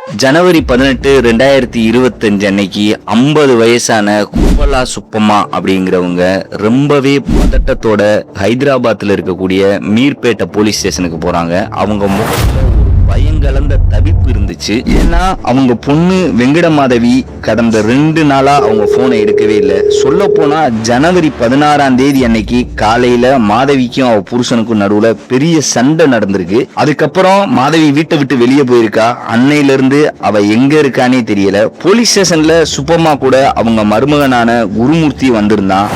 ஜனவரி 18, 2025 அன்னைக்கு 50 வயசான குப்பலா சுப்பம்மா அப்படிங்கிறவங்க ரொம்பவே பதட்டத்தோட ஹைதராபாத்ல இருக்கக்கூடிய மீர்பேட்டை போலீஸ் ஸ்டேஷனுக்கு போறாங்க. அவங்க முகத்துல ஒரு பயங்கலந்த தவிப்பு இருந்துச்சு. ஏன்னா அவங்க பொண்ணு வெங்கட மாதவி கடந்த 2 நாளா அவங்க போனை எடுக்கவே இல்லை. சொல்ல போனா ஜனவரி 16 அன்னைக்கு காலையில மாதவிக்கும் அவ புருஷனுக்கும் நடுவுல பெரிய சண்டை நடந்திருக்கு. அதுக்கப்புறம் மாதவி வீட்டை விட்டு வெளியே போயிருக்கா. அன்னையில இருந்து அவ எங்க இருக்கானே தெரியல. போலீஸ் ஸ்டேஷன்ல சுப்பம்மா கூட அவங்க மருமகனான குருமூர்த்தி வந்திருந்தான்.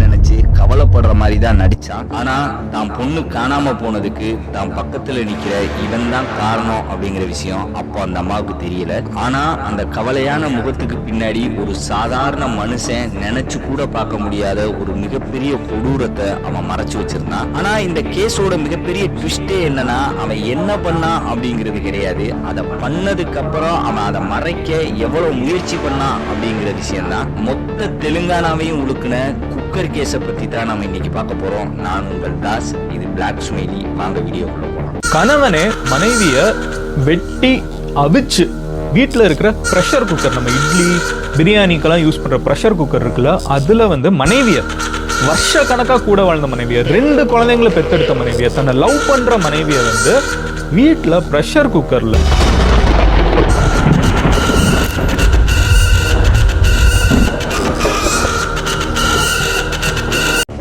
நினைச்சு கவலைப்படுற மாதிரி தான் நடிச்சான். ஆனா தான் பொண்ணு காணாம போனதுக்கு தான் பக்கத்துல நிக்கிற இவன் தான் காரணம் அப்படிங்கிற விஷயம் அப்போ அந்த அம்மாவுக்கு தெரியல. ஆனா அந்த கவலையான முகத்துக்கு பின்னாடி ஒரு சாதாரண மனுஷன் நினைச்சு கூட பார்க்க முடியாத ஒரு மிகப்பெரிய கொடூரத்தை அவன் மறைச்சு வச்சிருந்தான். ஆனா இந்த கேஸோட மிகப்பெரிய ட்விஸ்டே என்னன்னா, அவன் என்ன பண்ணான் அப்படிங்கிறது கிடையாது, அதை பண்ணதுக்கு அப்புறம் அவன் அதை மறைக்க எவ்வளவு முயற்சி பண்ணான் அப்படிங்கிற விஷயம் தான். மொத்த தெலுங்கானாவையும் உழுக்குன குக்கர் கேஸை பத்தி தான் நம்ம இன்னைக்கு பார்க்க போறோம். நான் உங்கள் தாஸ், இது பிளாக் ஸ்மைலி. வாங்க வீடியோக்குள்ள போலாம். கணவனே மனைவிய வெட்டி அவிச்சு வீட்டில் இருக்கிற ப்ரெஷர் குக்கர், நம்ம இட்லி பிரியாணிக்கெல்லாம் யூஸ் பண்ற ப்ரெஷர் குக்கர் இருக்குல்ல, அதுல மனைவிய வருஷ கணக்கா கூட வாழ்ந்த மனைவிய, 2 குழந்தைங்களை பெத்தெடுத்த மனைவிய, தன்னை லவ் பண்ற மனைவிய வீட்டுல ப்ரெஷர் குக்கர்ல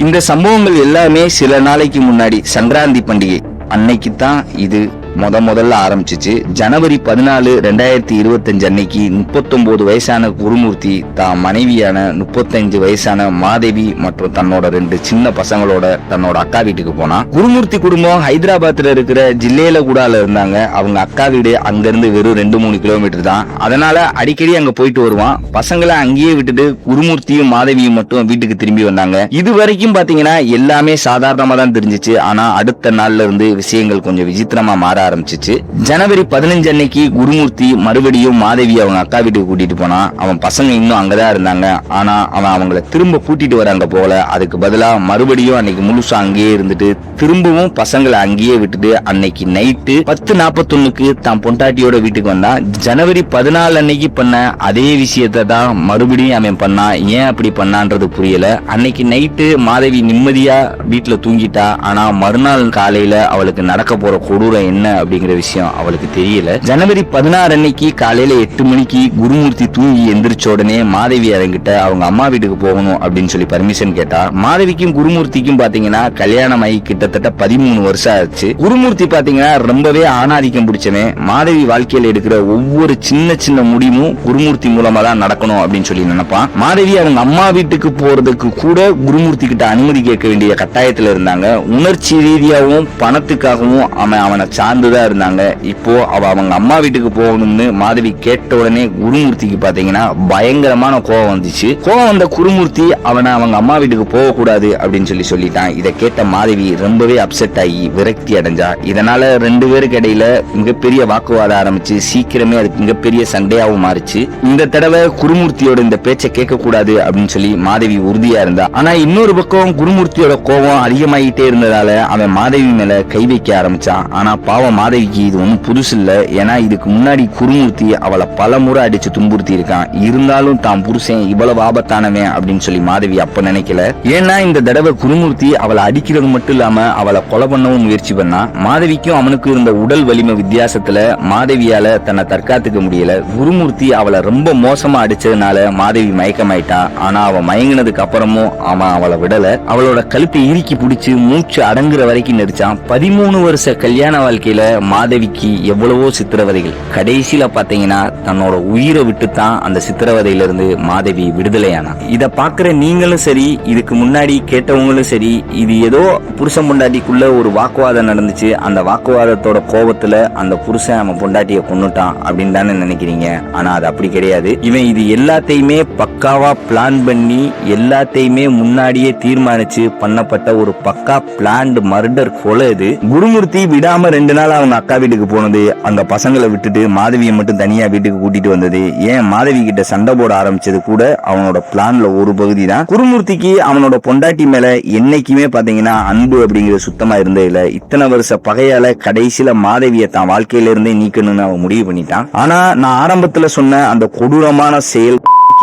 இந்த சம்பவங்கள் எல்லாமே சில நாளைக்கு முன்னாடி சங்கராந்தி பண்டிகை அன்னைக்கு தான் இது முதல்ல ஆரம்பிச்சிச்சு. ஜனவரி 14, 2025 அன்னைக்கு 39 வயசான குருமூர்த்தி தான் மனைவியான 35 வயசான மாதவி மற்றும் தன்னோட 2 சின்ன பசங்களோட தன்னோட அக்கா வீட்டுக்கு போனா. குருமூர்த்தி குடும்பம் ஹைதராபாத்ல இருக்கிற ஜில்லேல கூடால இருந்தாங்க. அவங்க அக்கா வீடு அங்கிருந்து வெறும் 2-3 கிலோமீட்டர் தான். அதனால அடிக்கடி அங்க போயிட்டு வருவான். பசங்களை அங்கேயே விட்டுட்டு குருமூர்த்தியும் மாதவியும் மட்டும் வீட்டுக்கு திரும்பி வந்தாங்க. இது வரைக்கும் பாத்தீங்கன்னா எல்லாமே சாதாரணமா தான் தெரிஞ்சிச்சு. ஆனா அடுத்த நாள்ல இருந்து விஷயங்கள் கொஞ்சம் விசித்திரமா மாற ஆரம்பிச்சிச்சு. ஜனவரி 15 அன்னைக்கு குருமூர்த்தி மறுபடியும் மாதவி அவங்க அக்கா வீட்டுக்கு கூட்டிட்டு போனா. அவன் பசங்க இன்னும் அங்கதான் இருந்தாங்க. ஆனா அவன் அவங்கள திரும்ப கூட்டிட்டு வராங்க போல. அதுக்கு பதிலா மறுபடியும் அன்னைக்கு முழுசா அங்கேயே இருந்துட்டு திரும்பவும் பசங்களை அங்கேயே விட்டுட்டு அன்னைக்கு நைட்டு 10:41க்கு தான் பொண்டாட்டியோட வீட்டுக்கு வந்தான். ஜனவரி 14 அன்னைக்கு பண்ண அதே விஷயத்தை தான் மறுபடியும் அவன் பண்ணான். ஏன் அப்படி பண்ணான்றது புரியல. அன்னைக்கு நைட்டு மாதவி நிம்மதியா வீட்டுல தூங்கிட்டா. ஆனா மறுநாள் காலையில அவளுக்கு நடக்க போற கொடூரம் என்ன அப்படிங்கிற விஷயம் அவளுக்கு தெரியல. ஜனவரி 16 அன்னைக்கு காலையில 8 மணிக்கு குருமூர்த்தி தூங்கி எந்திரிச்ச உடனே மாதவி அரங்கிட்ட அவங்க அம்மா வீட்டுக்கு போகணும் அப்படின்னு சொல்லி பர்மிஷன் கேட்டா. மாதவிக்கும் குருமூர்த்திக்கும் பாத்தீங்கன்னா கல்யாணம் ஆகி கிட்டத்தட்ட 13 வருஷம் ஆச்சு. குருமூர்த்தி பாத்தீங்கன்னா ரொம்பவே ஆணாதிக்கம் பிடிச்சவன். மாதவி வாழ்க்கையில எடுக்கிற ஒவ்வொரு சின்ன சின்ன முடிவும் குருமூர்த்தி மூலமா தான் நடக்கணும் அப்படின்னு சொல்லி நினைப்பான். மாதவி அவங்க அம்மா வீட்டுக்கு போறதுக்கு கூட குருமூர்த்தி கிட்ட அனுமதி கேட்க வேண்டிய கட்டாயத்துல இருந்தாங்க. உணர்ச்சி ரீதியாகவும் பணத்துக்காகவும் அவனை சார்ந்துதான் இருந்தாங்க. இப்போ அவங்க அம்மா வீட்டுக்கு போகணும்னு மாதவி கேட்ட உடனே குருமூர்த்திக்கு பாத்தீங்கன்னா பயங்கரமான கோவம் வந்துச்சு. கோவம் வந்த குருமூர்த்தி அவனை அவங்க அம்மா வீட்டுக்கு போக கூடாது அப்படின்னு சொல்லிட்டான். இதை கேட்ட மாதவி ரொம்பவே அப்செட் ஆகி விரக்தி அடைஞ்சா. இதனால 2 பேருக்கு இடையில மிகப்பெரிய வாக்குவாதம் ஆரம்பிச்சு சீக்கிரமே அதுக்கு மிகப்பெரிய சண்டையாவும் மாறிச்சு. இந்த தடவை குருமூர்த்தியோட இந்த பேச்சை கேட்க கூடாது அப்படின்னு சொல்லி மாதவி உறுதியா இருந்தா. ஆனா இன்னொரு பக்கம் குருமூர்த்தியோட கோவம் அதிகமாகிட்டே இருந்ததால அவன் மாதவி மேல கை வைக்க ஆரம்பிச்சான். ஆனா பாவம் மாதவிக்கு இது ஒன்னும் புதுசு இல்ல. ஏன்னா இதுக்கு முன்னாடி குருமூர்த்தி அவளை பல முறை அடிச்சு துன்புறுத்தி இருக்கான். இருந்தாலும் தான் புருஷன் இவ்வளவு ஆபத்தானவன் அப்படின்னு சொல்லி மாதவி அப்ப நினைக்கல. ஏன்னா இந்த தடவை குருமூர்த்தி அவளை அடிக்கிறது மட்டும் இல்லாம அவளை கொலை பண்ணவும் முயற்சி பண்ணா. மாதவிக்கும் அவனுக்கு இருந்த உடல் வலிமை வித்தியாசத்துல மாதவியால தன்னை தற்காத்துக்க முடியல. குருமூர்த்தி அவளை ரொம்ப மோசமா அடிச்சதுனால மாதவி மயக்கமாயிட்டா. ஆனா அவ மயங்கினதுக்கு அப்புறமும் அவன் அவளை விடல. அவளோட கழுத்தை இறுக்கி பிடிச்சு மூச்சு அடங்குற வரைக்கும் நடிச்சான். 13 வருஷ கல்யாண வாழ்க்கையில மாதவிக்கு எவ்வளவோ சித்திரவதைகள். கடைசியில பாத்தீங்கன்னா தன்னோட உயிரை விட்டு தான் அந்த சித்திரவதையில இருந்து மாதவி விடுதலையானா. இத பாக்குற நீங்களும் சரி, இதுக்கு முன்னாடி கேட்டவங்களும் சரி, இது ஏதோ புருஷன் பொண்டாட்டிக்குள்ள ஒரு வாக்குவாதம் நடந்துச்சு, அந்த வாக்குவாதத்தோட கோபத்துல அந்த புருஷன் அவன் பொண்டாட்டியை கொன்னுட்டான் அப்படின்னு தானே நினைக்கிறீங்க. ஆனா அது அப்படி கிடையாது. இவன் இது எல்லாத்தையுமே பக்காவா பிளான் பண்ணி எல்லாத்தையுமே முன்னாடியே தீர்மானிச்சு பண்ணப்பட்ட ஒரு பக்கா பிளான்டு மர்டர் கொலை இது. குருமூர்த்தி விடாம 2 நாள் சாயங்காலம் அவங்க அக்கா வீட்டுக்கு போனது, அங்க பசங்களை விட்டுட்டு மாதவியை மட்டும் தனியா வீட்டுக்கு கூட்டிட்டு வந்தது, ஏன் மாதவி கிட்ட சண்டை போட ஆரம்பிச்சது கூட அவனோட பிளான்ல ஒரு பகுதி தான். குருமூர்த்திக்கு அவனோட பொண்டாட்டி மேல என்னைக்குமே பாத்தீங்கன்னா அன்பு அப்படிங்கிறது சுத்தமா இருந்தே இல்ல. இத்தனை வருஷ பகையால கடைசியில மாதவியை தான் வாழ்க்கையில இருந்தே நீக்கணும்னு அவன் முடிவு பண்ணிட்டான். ஆனா நான் ஆரம்பத்துல சொன்ன அந்த கொடூரமான செயல்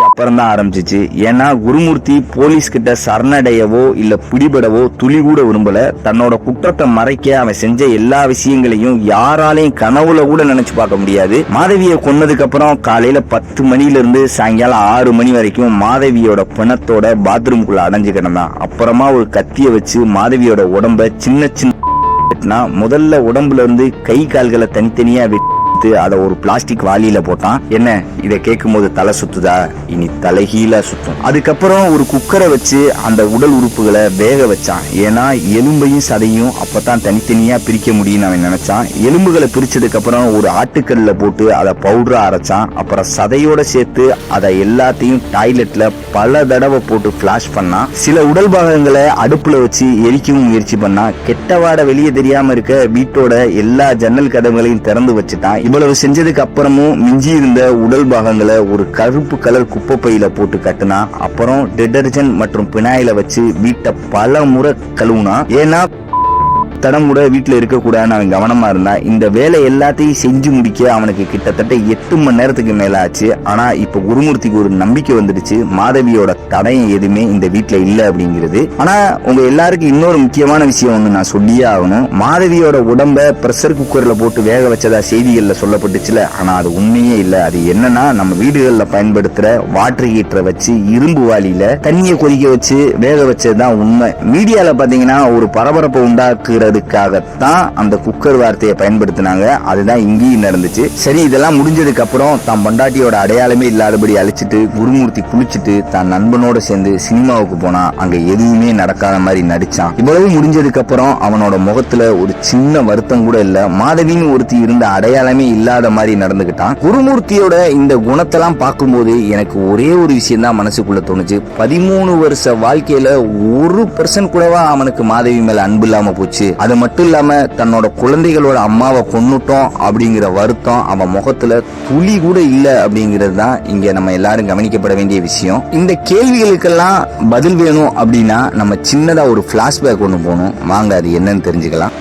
அப்புறம் தான் ஆரம்பிச்சிச்சு. ஏன்னா குருமூர்த்தி போலீஸ் கிட்ட சரணடையவோ இல்ல பிடிபடவோ துளி கூட விரும்பல. தன்னோட குற்றத்தை மறைக்க அவன் செஞ்ச எல்லா விஷயங்களையும் யாராலையும் கனவுல கூட நினைச்சு பார்க்க முடியாது. மாதவியை கொன்னதுக்கு அப்புறம் காலையில 10 மணில இருந்து சாயங்காலம் 6 மணி வரைக்கும் மாதவியோட பிணத்தோட பாத்ரூம்குள்ள அடைஞ்சு கிடந்தான். அப்புறமா ஒரு கத்திய வச்சு மாதவியோட உடம்ப சின்ன சின்ன முதல்ல உடம்புல இருந்து கை கால்களை தனித்தனியா அதை ஒரு பிளாஸ்டிக் வாளியில போட்டான். என்ன இதை கேட்கும் போது தலை சுத்துதா? இனி தலைகீழ சுத்தும். அதுக்கப்புறம் ஒரு குக்கரை வச்சு அந்த உடல் உறுப்புகளை வேக வச்சான். ஏன்னா எலும்பையும் சதையும் அப்பதான் தனித்தனியா பிரிக்க முடியும்னு அவன் நினைச்சான். எலும்புகளை பிரிச்சதுக்கு அப்புறம் ஒரு ஆட்டுக்கல்ல போட்டு அதை பவுடரா அரைச்சான். அப்புறம் சதையோட சேர்த்து அதை எல்லாத்தையும் டாய்லெட்ல பல தடவை போட்டு பிளாஷ் பண்ணான். சில உடல் பாகங்களை அடுப்புல வச்சு எரிக்கவும் முயற்சி பண்ணான். கெட்ட வாடை வெளியே தெரியாம இருக்க வீட்டோட எல்லா ஜன்னல் கதவுகளையும் திறந்து வச்சுட்டான். இவ்வளவு செஞ்சதுக்கு அப்புறமும் மிஞ்சி இருந்த உடல் பாகங்களை ஒரு கருப்பு கலர் குப்பை பையில போட்டு கட்டுனா. அப்புறம் டிடர்ஜென்ட் மற்றும் பினாயில வச்சு வீட்டை பல முறை கழுவுனா. ஏன்னா தடம் கூட வீட்டுல இருக்கக்கூடாதுன்னு அவன் கவனமா இருந்தான். இந்த வேலை எல்லாத்தையும் செஞ்சு முடிக்க அவனுக்கு கிட்டத்தட்ட 8 மணி நேரத்துக்கு மேல ஆச்சு. ஆனா இப்ப குருமூர்த்திக்கு ஒரு நம்பிக்கை வந்துடுச்சு, மாதவியோட தடயம் எதுவுமே இந்த வீட்டுல இல்ல அப்படிங்கிறது. ஆனா உங்க எல்லாருக்கும் இன்னொரு முக்கியமான விஷயம் ஒண்ணு நான் சொல்லியே ஆகணும். மாதவியோட உடம்ப பிரஷர் குக்கர்ல போட்டு வேக வச்சதா செய்திகள்ல சொல்லப்பட்டுச்சுல, ஆனா அது உண்மையே இல்ல. அது என்னன்னா நம்ம வீடுகள்ல பயன்படுத்துற வாட்டர் ஹீட்டரை வச்சு இரும்பு வாளியில தண்ணியை கொதிக்க வச்சு வேக வச்சதுதான் உண்மை. மீடியால பாத்தீங்கன்னா ஒரு பரபரப்பை உண்டாக்குற அதுக்காகத்தான் அந்த குக்கர் வார்த்தையை பயன்படுத்தினாங்க. அதுதான் இங்கேயும் நடந்துச்சு. சரி, இதெல்லாம் முடிஞ்சதுக்கு அப்புறம் தான் பொண்டாட்டியோட அடையாளமே இல்லாதபடி அழிச்சிட்டு குருமூர்த்தி குளிச்சுட்டு தான் நண்பனோட சேர்ந்து சினிமாவுக்கு போனா. அங்க எதுவுமே நடக்காத மாதிரி நடிச்சான். இவ்வளவு முடிஞ்சதுக்கு அப்புறம் அவனோட முகத்துல ஒரு சின்ன வருத்தம் கூட இல்ல. மாதவின்னு ஒருத்தி இருந்த அடையாளமே இல்லாத மாதிரி நடந்துகிட்டான். குருமூர்த்தியோட இந்த குணத்தெல்லாம் பார்க்கும்போது எனக்கு ஒரே ஒரு விஷயம் தான் மனசுக்குள்ள தோணுச்சு. 13 வருஷ வாழ்க்கையில 1% கூடவா அவனுக்கு மாதவி மேல அன்பு இல்லாம போச்சு. அது மட்டும் இல்லாம தன்னோட குழந்தைகளோட அம்மாவை கொன்னுட்டோம் அப்படிங்கிற வருத்தம் அவன் முகத்துல துளி கூட இல்ல அப்படிங்கிறது தான் இங்க நம்ம எல்லாரும் கவனிக்கப்பட வேண்டிய விஷயம். இந்த கேள்விகளுக்கெல்லாம் பதில் வேணும் அப்படின்னா நம்ம சின்னதா ஒரு பிளாஷ்பேக் ஒண்ணு போகணும். வாங்க அது என்னன்னு தெரிஞ்சுக்கலாம்.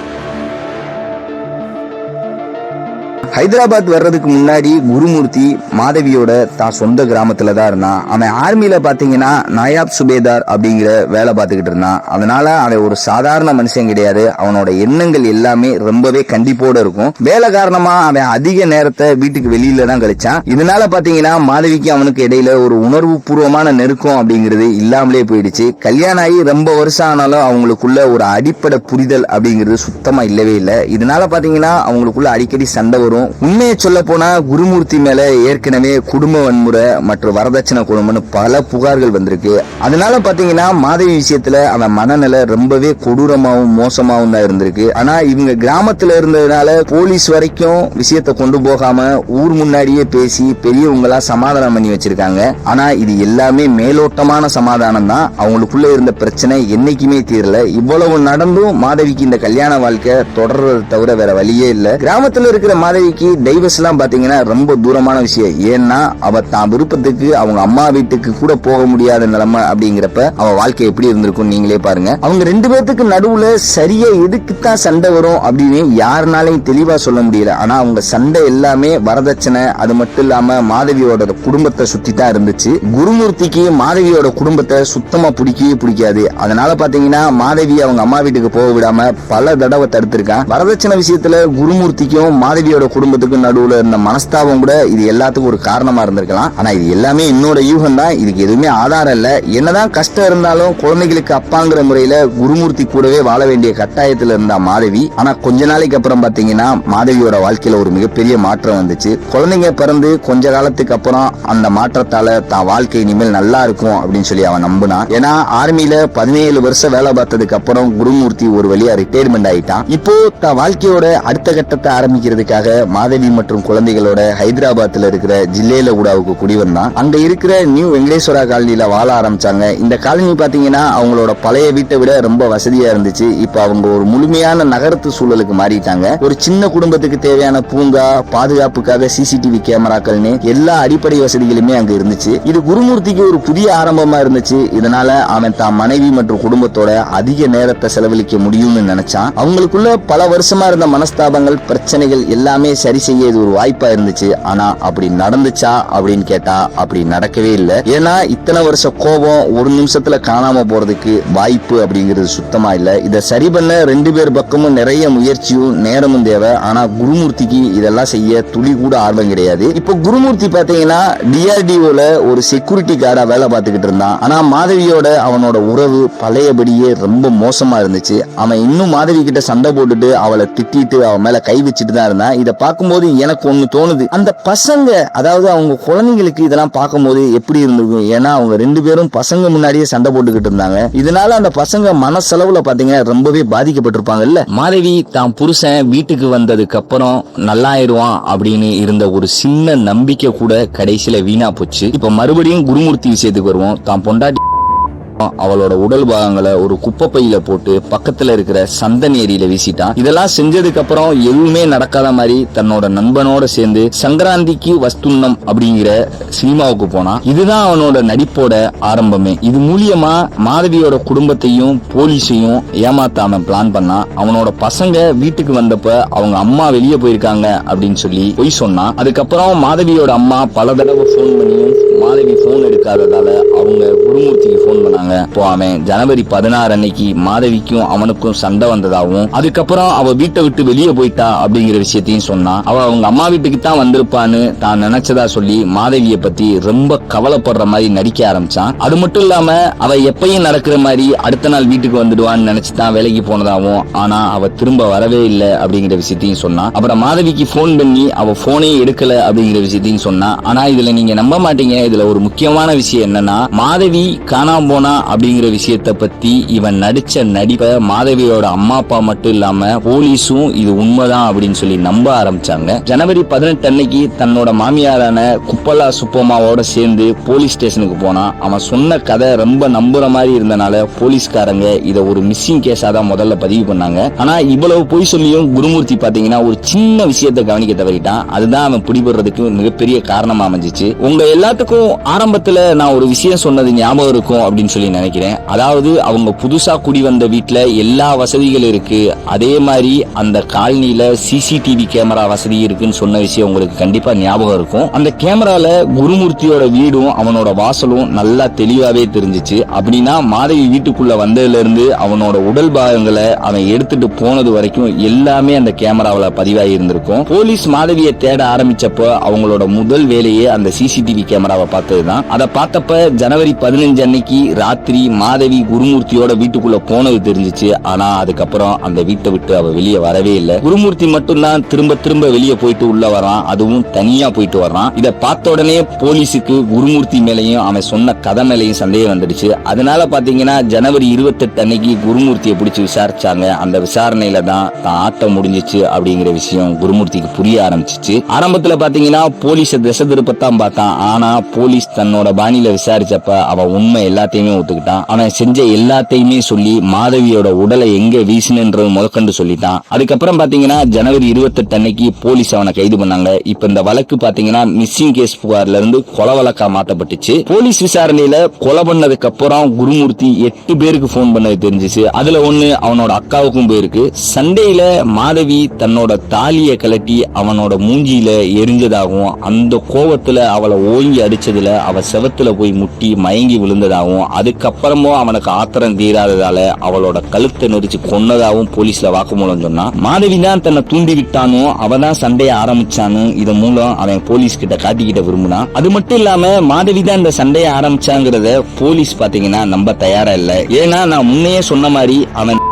ஹைதராபாத் வர்றதுக்கு முன்னாடி குருமூர்த்தி மாதவியோட தான் சொந்த கிராமத்துல தான் இருந்தான். அவன் ஆர்மியில பாத்தீங்கன்னா நாயாப் சுபேதார் அப்படிங்கிற வேலை பார்த்துக்கிட்டு இருந்தான். அதனால அவன் ஒரு சாதாரண மனுஷன் கிடையாது. அவனோட எண்ணங்கள் எல்லாமே ரொம்பவே கண்டிப்போட இருக்கும். வேலை காரணமா அவன் அதிக நேரத்தை வீட்டுக்கு வெளியில தான் கழிச்சான். இதனால பாத்தீங்கன்னா மாதவிக்கு அவனுக்கு இடையில ஒரு உணர்வு பூர்வமான நெருக்கம் அப்படிங்கிறது இல்லாமலே போயிடுச்சு. கல்யாணம் ஆகி ரொம்ப வருஷம் ஆனாலும் அவங்களுக்குள்ள ஒரு அடிப்படை புரிதல் அப்படிங்கிறது சுத்தமா இல்லவே இல்லை. இதனால பாத்தீங்கன்னா அவங்களுக்குள்ள அடிக்கடி சண்டை வரும். உண்மையை சொல்ல போனா குருமூர்த்தி மேல ஏற்கனவே குடும்ப வன்முறை மற்றும் வரதட்சணை குடும்பம்னு பல புகார்கள் வந்திருக்கு. அதனால பாத்தீங்கன்னா மாதவி விஷயத்துல அவன் மனநிலை ரொம்பவே கொடூரமாவும் மோசமாவும் தான் இருந்திருக்கு. ஆனா இவங்க கிராமத்துல இருந்ததுனால போலீஸ் வரைக்கும் விஷயத்தை கொண்டு போகாம ஊர் முன்னாடியே பேசி பெரியவங்களா சமாதானம் பண்ணி வச்சிருக்காங்க. ஆனா இது எல்லாமே மேலோட்டமான சமாதானம் தான். அவங்களுக்குள்ள இருந்த பிரச்சனை என்னைக்குமே தீரல. இவ்வளவு நடந்தும் மாதவிக்கு இந்த கல்யாண வாழ்க்கை தொடர்றதை தவிர வேற வழியே இல்ல. கிராமத்துல இருக்கிற மாதவி டைவர்ஸ் எல்லாம் பாத்தீங்கன்னா ரொம்ப தூரமான விஷயம். ஏன்னா அவ தான் விருப்பத்துக்கு அவங்க அம்மா வீட்டுக்கு கூட போக முடியாத நிலைமை அப்படிங்கிறப்ப அவ வாழ்க்கை எப்படி இருந்திருக்கும் நீங்களே பாருங்க. அவங்க 2 பேத்துக்கு நடுவுல சரியா எதுக்குத்தான் சண்டை வரும் அப்படின்னு யாருனாலையும் தெளிவா சொல்ல முடியல. ஆனா அவங்க சண்டை எல்லாமே வரதட்சணை, அது மட்டும் இல்லாம மாதவியோட குடும்பத்தை சுத்தி தான் இருந்துச்சு. குருமூர்த்திக்கு மாதவியோட குடும்பத்தை சுத்தமா பிடிக்காது. அதனால பாத்தீங்கன்னா மாதவி அவங்க அம்மா வீட்டுக்கு போக விடாம பல தடவை தடுத்திருக்கான். வரதட்சணை விஷயத்துல குருமூர்த்திக்கும் மாதவியோட குடும்பத்துக்கு நடுவுல இருந்த மனஸ்தாபம் கூட இது எல்லாத்துக்கும் ஒரு காரணமா இருந்திருக்கலாம். ஆனா இது எல்லாமே என்னோட யூகம் தான். இதுக்கு எதுவுமே ஆதாரம் இல்ல. என்னதான் கஷ்டம் இருந்தாலும் குழந்தைகளுக்கு அப்பாங்கிற முறையில குருமூர்த்தி கூடவே வாழ வேண்டிய கட்டாயத்துல இருந்தா மாதவி. ஆனா கொஞ்ச நாளைக்கு அப்புறம் பாத்தீங்கன்னா மாதவியோட வாழ்க்கையில ஒரு மிகப்பெரிய மாற்றம் வந்துச்சு. குழந்தைங்க பிறந்து கொஞ்ச காலத்துக்கு அப்புறம் அந்த மாற்றத்தால தான் வாழ்க்கை இனிமேல் நல்லா இருக்கும் அப்படின்னு சொல்லி அவன் நம்பினான். ஏன்னா ஆர்மியில 17 வருஷம் வேலை பார்த்ததுக்கு அப்புறம் குருமூர்த்தி ஒரு வழியா ரிட்டையர்மெண்ட் ஆயிட்டான். இப்போ தான் வாழ்க்கையோட அடுத்த கட்டத்தை ஆரம்பிக்கிறதுக்காக மாதவி மற்றும் குழந்தைகளோட ஹைதராபாத்ல இருக்கிற ஜில்லேலகுடாவுக்கு குடிவந்தான். அங்க இருக்கிற நியூ வெங்கடேஸ்வரா காலனில வாழ ஆரம்பிச்சாங்க. இந்த காலனி பாத்தீங்கன்னா அவங்களோட பழைய வீட்டை விட ரொம்ப வசதியா இருந்துச்சு. இப்ப அவங்க ஒரு முழுமையான நகரத்து சூழலுக்கு மாறிட்டாங்க. ஒரு சின்ன குடும்பத்துக்கு தேவையான பூங்கா, பாதுகாப்புக்காக சிசிடிவி கேமராக்கள்னு எல்லா அடிப்படை வசதிகளுமே அங்க இருந்துச்சு. இது குருமூர்த்திக்கு ஒரு புதிய ஆரம்பமா இருந்துச்சு. இதனால அவன் தான் மனைவி மற்றும் குடும்பத்தோட அதிக நேரத்தை செலவழிக்க முடியும்னு நினைச்சான். அவங்களுக்குள்ள பல வருஷமா இருந்த மனஸ்தாபங்கள், பிரச்சனைகள் எல்லாமே சரி செய்ய இது ஒரு வாய்ப்பா இருந்துச்சு. ஆனா அப்படி நடந்துச்சா அப்படின்னு கேட்டா அப்படி நடக்கவே இல்லை. ஏன்னா இத்தனை வருஷ கோபம் ஒரு நிமிஷத்துல காணாம போறதுக்கு வாய்ப்பு அப்படிங்கிறது சுத்தமா இல்ல. இதை சரி பண்ண ரெண்டு பேர் பக்கமும் நிறைய முயற்சியும் நேரமும் தேவை. ஆனா குருமூர்த்திக்கு இதெல்லாம் செய்ய துளி கூட ஆர்வம் கிடையாது. இப்போ குருமூர்த்தி பாத்தீங்கன்னா DRDOல ஒரு செக்யூரிட்டி கார்டா வேலை பார்த்துக்கிட்டு இருந்தான். ஆனா மாதவியோட அவனோட உறவு பழையபடியே ரொம்ப மோசமா இருந்துச்சு. அவன் இன்னும் மாதவி கிட்ட சண்டை போட்டுட்டு அவளை திட்டிட்டு அவன் மேல கை வச்சுட்டு தான் இருந்தான். இதை பார்க்கும்போது எனக்கு ஒண்ணு தோணுது, அந்த பசங்க, அதாவது அவங்க குழந்தைங்களுக்கு இதெல்லாம் பார்க்கும்போது எப்படி இருந்திருக்கும். ஏன்னா அவங்க ரெண்டு பேரும் பசங்க முன்னாடியே சண்டை போட்டுக்கிட்டு இருந்தாங்க. இதனால அந்த பசங்க மனசளவுல பாத்தீங்கன்னா ரொம்பவே பாதிக்கப்பட்டிருப்பாங்கல்ல. மாதவி தான் புருஷன் வீட்டுக்கு வந்ததுக்கு அப்புறம் நல்லாயிருவான் அப்படின்னு இருந்த ஒரு சின்ன நம்பிக்கை கூட கடைசியில வீணா போச்சு. இப்ப மறுபடியும் குருமூர்த்தி விஷயத்துக்கு வருவோம். தான் பொண்டாட்டி அவளோட உடல் பாகங்களை ஒரு குப்பை பையில போட்டு பக்கத்துல இருக்கிற சந்தன் ஏரியில வீசிட்டான். இதெல்லாம் செஞ்சதுக்கு அப்புறம் எதுவுமே நடக்காத மாதிரி தன்னோட நண்பனோட சேர்ந்து சங்கராந்திக்கு வஸ்துன்னம் அப்படிங்கிற சினிமாவுக்கு போனான். இதுதான் அவனோட நடிப்போட ஆரம்பமே. இது மூலியமா மாதவியோட குடும்பத்தையும் போலீஸையும் ஏமாத்தாம பிளான் பண்ணா. அவனோட பசங்க வீட்டுக்கு வந்தப்ப அவங்க அம்மா வெளியே போயிருக்காங்க அப்படின்னு சொல்லி பொய் சொன்னான். அதுக்கப்புறம் மாதவியோட அம்மா பல தடவை போன் பண்ணியும் மாதவி போன் எடுக்காததால அவங்க குருமூர்த்திக்கு போன் பண்ணாங்க. இப்போ அவன் ஜனவரி 16 அன்னைக்கு மாதவிக்கும் அவனுக்கும் சண்டை வந்ததாகவும் அதுக்கப்புறம் அவ வீட்டை விட்டு வெளியே போயிட்டா அப்படிங்கிற விஷயத்தையும் சொன்னான். அவ அவங்க அம்மா வீட்டுக்கு தான் வந்திருப்பான்னு தான் நினைச்சதா சொல்லி மாதவியை பத்தி ரொம்ப கவலைப்படுற மாதிரி நடிக்க ஆரம்பிச்சான். அது மட்டும் இல்லாம அவ எப்பயும் நடக்கிற மாதிரி அடுத்த நாள் வீட்டுக்கு வந்துடுவான்னு நினைச்சுதான் வேலைக்கு போனதாகவும், ஆனா அவ திரும்ப வரவே இல்லை அப்படிங்கிற விஷயத்தையும் சொன்னான். அப்புறம் மாதவிக்கு போன் பண்ணி அவ போனே எடுக்கல அப்படிங்கிற விஷயத்தையும் சொன்னான். ஆனா இதுல நீங்க நம்ப மாட்டீங்க, இதுல ஒரு முக்கியமான விஷயம் என்னன்னா, மாதவி காணாம போனா அப்படிங்கிற விஷயத்தை பத்தி இவன் நடிச்ச நடிப்பை மாதவியோட அம்மா அப்பா மட்டும் இல்லாம போலீஸும் இது உண்மைதான் அப்படின்னு சொல்லி நம்ப ஆரம்பிச்சாங்க. ஜனவரி 18 அன்னைக்கு தன்னோட மாமியாரான குப்பலா சுப்பம்மாவோட சேர்ந்து போலீஸ் ஸ்டேஷனுக்கு போனா. அவன் சொன்ன கதை ரொம்ப நம்புற மாதிரி இருந்தனால போலீஸ்காரங்க இதை ஒரு மிஸ்ஸிங் கேஸா தான் முதல்ல பதிவு பண்ணாங்க. ஆனா இவ்வளவு பொய் சொல்லியும் குருமூர்த்தி பாத்தீங்கன்னா ஒரு சின்ன விஷயத்தை கவனிக்க தவறிட்டான். அதுதான் அவன் பிடிபடுறதுக்கு மிகப்பெரிய காரணமா அமைஞ்சிச்சு. உங்க எல்லாத்துக்கும் ஆரம்பத்துல நான் ஒரு விஷயம் சொன்னது ஞாபகம் இருக்கும் அப்படின்னு சொல்லி நினைக்கிறேன். அதாவது அவங்க புதுசா குடி வந்த வீட்டுல எல்லா வசதிகளும் இருக்கு, அதே மாதிரி அந்த காலனில சிசிடிவி கேமரா வசதி இருக்குன்னு சொன்ன விஷயம் உங்களுக்கு கண்டிப்பா ஞாபகம் இருக்கும். அந்த கேமரால குருமூர்த்தியோட வீடும் அவனோட வாசலும் நல்லா தெளிவாவே தெரிஞ்சிச்சு. அப்படின்னா மாதவி வீட்டுக்குள்ள வந்ததுல இருந்து அவனோட உடல் பாகங்களை அவன் எடுத்துட்டு போனது வரைக்கும் எல்லாமே அந்த கேமராவில பதிவாகி இருந்திருக்கும். போலீஸ் மாதவியை தேட ஆரம்பிச்சப்ப அவங்களோட முதல் வேலையே அந்த சிசிடிவி கேமராவை பார்த்ததுதான். அதை பார்த்தப்ப ஜனவரி 15 அன்னைக்கு ராத்திரி மாதவி குருமூர்த்தியோட வீட்டுக்குள்ள போனது தெரிஞ்சிச்சு. ஆனா அதுக்கப்புறம் அந்த வீட்டை விட்டு அவ வெளியே வரவே இல்லை. குருமூர்த்தி மட்டும்தான் திரும்ப திரும்ப வெளியே போயிட்டு உள்ள வரான், அதுவும் தனியா போயிட்டு வர்றான். இதை பார்த்த உடனே போலீஸுக்கு குருமூர்த்தி மேலையும் அவன் சொன்ன கதை மேலையும் சந்தேகம் வந்துடுச்சு. அதனால பாத்தீங்கன்னா ஜனவரி 28 அன்னைக்கு குருமூர்த்தியை பிடிச்சு விசாரிச்சாங்க. அந்த விசாரணையில தான் ஆட்டம் முடிஞ்சிச்சு அப்படிங்கிற விஷயம் குருமூர்த்திக்கு புரிய ஆரம்பிச்சிச்சு. ஆரம்பத்துல பாத்தீங்கன்னா போலீஸ திசை திருப்பத்தான் பார்த்தான். ஆனா போலீஸ் தன்னோட பாணியில விசாரிச்சப்ப அவன் உண்மை எல்லாத்தையுமே ஒத்துக்கிட்டான். அவன் செஞ்ச எல்லாத்தையுமே சொல்லி மாதவியோட உடலை எங்க வீசினன்றது முதற்கண்டு சொல்லிட்டான். அதுக்கப்புறம் பாத்தீங்கன்னா ஜனவரி 28 அன்னைக்கு போலீஸ் அவனை கைது பண்ணாங்க. இப்ப இந்த வழக்கு பாத்தீங்கன்னா மிஸ்ஸிங் கேஸ் புகார்ல இருந்து கொலை வழக்கா மாத்தப்பட்டுச்சு. போலீஸ் விசாரணையில கொலை பண்ணதுக்கு அப்புறம் குருமூர்த்தி 8 பேருக்கு போன் பண்ணது தெரிஞ்சிச்சு. அதுல ஒண்ணு அவனோட அக்காவுக்கும் போயிருக்கு. சண்டையில மாதவி தன்னோட தாலியை கலட்டி அவனோட மூஞ்சியில எரிஞ்சதாகவும் அந்த கோவத்துல அவளை ஓங்கி அடிச்சதுல அவ செவத்துல போய் முட்டி மயங்கி விழுந்ததாகவும் அதுக்கப்புறமும் அவனுக்கு ஆத்திரம் தீராததால அவளோட கழுத்தை நெரிச்சு கொன்னதாகவும் போலீஸ்ல வாக்குமூலம் சொன்னான். மாதவி தான் தன்னை தூண்டி விட்டானும் அவதான் சண்டையை ஆரம்பிச்சானும் இத மூலம் அவன் போலீஸ் கிட்ட காட்டிக்கிட்ட விரும்பினான். அது மட்டும் இல்லாம மாதவி தான் இந்த சண்டையை ஆரம்பிச்சாங்கிறத போலீஸ் பாத்தீங்கன்னா நம்ப தயாரா இல்ல. ஏன்னா நான் முன்னையே சொன்ன மாதிரி அவன்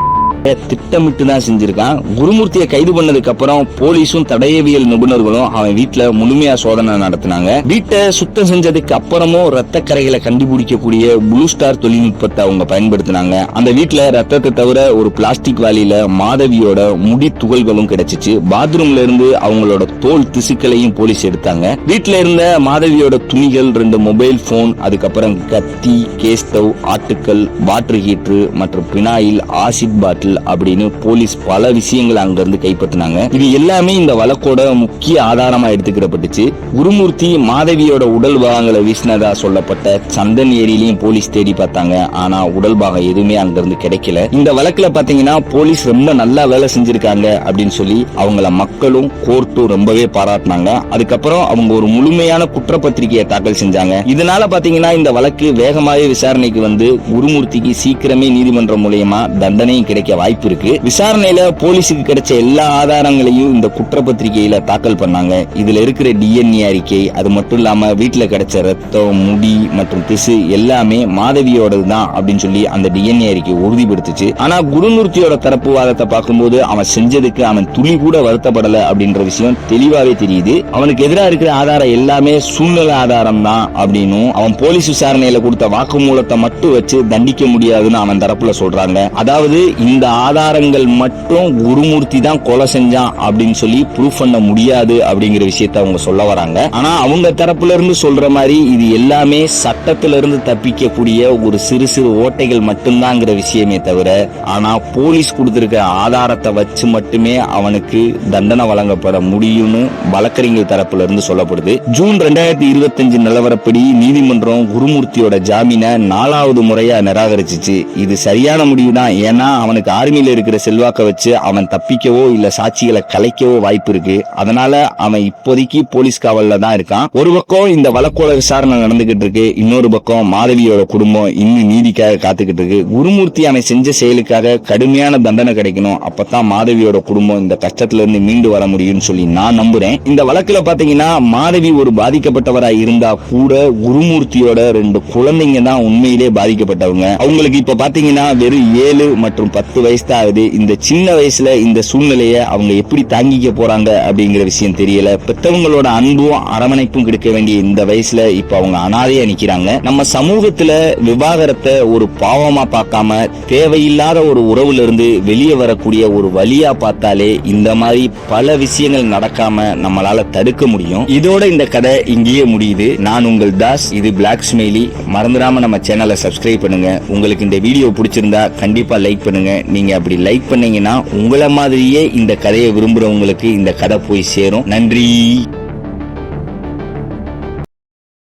திட்டமிட்டு தான் செஞ்சிருக்கான். குருமூர்த்தியை கைது பண்ணதுக்கு அப்புறம் போலீஸும் தடயவியல் நிபுணர்களும் அவன் வீட்டுல முழுமையா சோதனை நடத்தினாங்க. வீட்டை சுத்தம் செஞ்சதுக்கு அப்புறமும் ரத்த கரைகளை கண்டுபிடிக்கக்கூடிய ப்ளூ ஸ்டார் தொழில்நுட்பத்தை அவங்க பயன்படுத்தினாங்க. அந்த வீட்டுல ரத்தத்தை தவிர ஒரு பிளாஸ்டிக் வாளியில மாதவியோட முடி துகள்களும் கிடைச்சிச்சு. பாத்ரூம்ல இருந்து அவங்களோட தோல் திசுக்களையும் போலீஸ் எடுத்தாங்க. வீட்டுல இருந்த மாதவியோட துணிகள், 2 மொபைல் போன், அதுக்கப்புறம் கத்தி, கேஸ் ஸ்டவ், ஆட்டுக்கள், வாட்டர் ஹீட்டர் மற்றும் பினாயில், ஆசிட் பாட்டில் அப்படின்னு போலீஸ் பல விஷயங்களை அங்க இருந்து கைப்பற்றினாங்க. இது எல்லாமே இந்த வழக்கோட முக்கிய ஆதாரமா எடுத்துக்கிறப்பட்டுச்சு. குருமூர்த்தி மாதவியோட உடல் பாகங்களை வீசினதா சொல்லப்பட்ட சந்தன் ஏரியிலையும் போலீஸ் தேடி பார்த்தாங்க. ஆனா உடல் பாகம் எதுவுமே அங்க இருந்து கிடைக்கல. இந்த வழக்குல பாத்தீங்கன்னா போலீஸ் ரொம்ப நல்லா வேலை செஞ்சிருக்காங்க அப்படின்னு சொல்லி அவங்கள மக்களும் கோர்ட்டும் ரொம்பவே பாராட்டினாங்க. அதுக்கப்புறம் அவங்க ஒரு முழுமையான குற்றப்பத்திரிகையை தாக்கல் செஞ்சாங்க. இதனால பாத்தீங்கன்னா இந்த வழக்கு வேகமாவே விசாரணைக்கு வந்து குருமூர்த்திக்கு சீக்கிரமே நீதிமன்றம் மூலமா தண்டனையும் கிடைக்க வாய்ப்பு இருக்கு. விசாரணையில போலீஸுக்கு கிடைச்ச எல்லா ஆதாரங்களையும் இந்த குற்றப்பத்திரிகையில தாக்கல் பண்ணாங்க. இதுல இருக்கிற DNA அறிக்கை, அது மட்டும் இல்லாம வீட்டுல கிடைச்ச ரத்தம், முடி மற்றும் திசு எல்லாமே மாதவியோடது தான் அப்படின்னு சொல்லி அந்த DNA அறிக்கை உறுதிப்படுத்துச்சு. ஆனா குருமூர்த்தியோட தரப்பு வாதத்தை பார்க்கும்போது அவன் செஞ்சதுக்கு அவன் துளி கூட வருத்தப்படல அப்படின்ற விஷயம் தெளிவாவே தெரியுது. அவனுக்கு எதிராக இருக்கிற ஆதாரம் எல்லாமே சூழ்நிலை ஆதாரம் தான் அப்படின்னும், அவன் போலீஸ் விசாரணையில கொடுத்த வாக்குமூலத்தை மட்டும் வச்சு தண்டிக்க முடியாதுன்னு அவன் தரப்புல சொல்றாங்க. அதாவது இந்த ஆதாரங்கள் மட்டும் குருமூர்த்தி தான் கொலை செஞ்சான் அப்படின்னு சொல்லி ப்ரூஃப் பண்ண முடியாது அப்படிங்கிற விஷயத்தை அவங்க சொல்ல வராங்க. ஆனா அவங்க தரப்புல இருந்து சொல்ற மாதிரி இது எல்லாமே சட்டத்தில இருந்து தப்பிக்கக்கூடிய ஒரு சிறு சிறு ஓட்டைகள் மட்டும்தாங்கிற விஷயமே தவிர, ஆனா போலீஸ் கொடுத்திருக்க ஆதாரத்தை வச்சு மட்டுமே அவனுக்கு தண்டனை வழங்கப்பட முடியும்னு வழக்கறிஞர் தரப்புல இருந்து சொல்லப்படுது. ஜூன் 2025 நிலவரப்படி நீதிமன்றம் குருமூர்த்தியோட ஜாமீனை 4வது முறையா நிராகரிச்சிச்சு. இது சரியான முடிவு தான். ஏன்னா அவனுக்கு ஆர்மியில இருக்கிற செல்வாக்க வச்சு அவன் தப்பிக்கவோ இல்ல சாட்சிகளை கலைக்கவோ வாய்ப்பு இருக்கு. அதனால அவன் இப்போதைக்கு போலீஸ் காவல்ல தான் இருக்கான். ஒரு பக்கம் இந்த வழக்கோட விசாரணை நடந்துகிட்டு இருக்கு, இன்னொரு பக்கம் மாதவியோட குடும்பம் இன்னும் நீதிக்காக காத்துக்கிட்டு இருக்கு. குருமூர்த்தி அவன் செஞ்ச செயலுக்காக கடுமையான தண்டனை கிடைக்கணும். அப்பதான் மாதவியோட குடும்பம் இந்த கஷ்டத்துல இருந்து மீண்டு வர முடியும்னு சொல்லி நான் நம்புறேன். இந்த வழக்குல பாத்தீங்கன்னா மாதவி ஒரு பாதிக்கப்பட்டவரா இருந்தா கூட குருமூர்த்தியோட 2 குழந்தைங்க தான் உண்மையிலே பாதிக்கப்பட்டவங்க. அவங்களுக்கு இப்ப பாத்தீங்கன்னா வெறும் 7 மற்றும் 10 வயசு தான் ஆகுது. இந்த சின்ன வயசுல இந்த சூழ்நிலையை அவங்க எப்படி தாங்கிக்க போறாங்க அப்படிங்கிற விஷயம் தெரியல. பெற்றவங்களோட அன்பும் அரவணைப்பும் கிடைக்க வேண்டிய இந்த வயசுல இப்ப அவங்க அனாதையா நிக்கிறாங்க. நம்ம சமூகத்துல விவாகரத்தை ஒரு பாவமா பார்க்காம தேவையில்லாத ஒரு உறவுல இருந்து வெளியே வரக்கூடிய ஒரு வழியா பார்த்தாலே இந்த மாதிரி பல விஷயங்கள் நடக்காம நம்மளால தடுக்க முடியும். இதோட இந்த கதை இங்கேயே முடியுது. நான் உங்கள் தாஸ், இது பிளாக் ஸ்மைலி. மறந்துடாம நம்ம சேனலை சப்ஸ்கிரைப் பண்ணுங்க. உங்களுக்கு இந்த வீடியோ பிடிச்சிருந்தா கண்டிப்பா லைக் பண்ணுங்க. நீங்க அப்படி லைக் பண்ணீங்கன்னா உங்களை மாதிரியே இந்த கதையை விரும்புறவங்களுக்கு இந்த கதை போய் சேரும். நன்றி.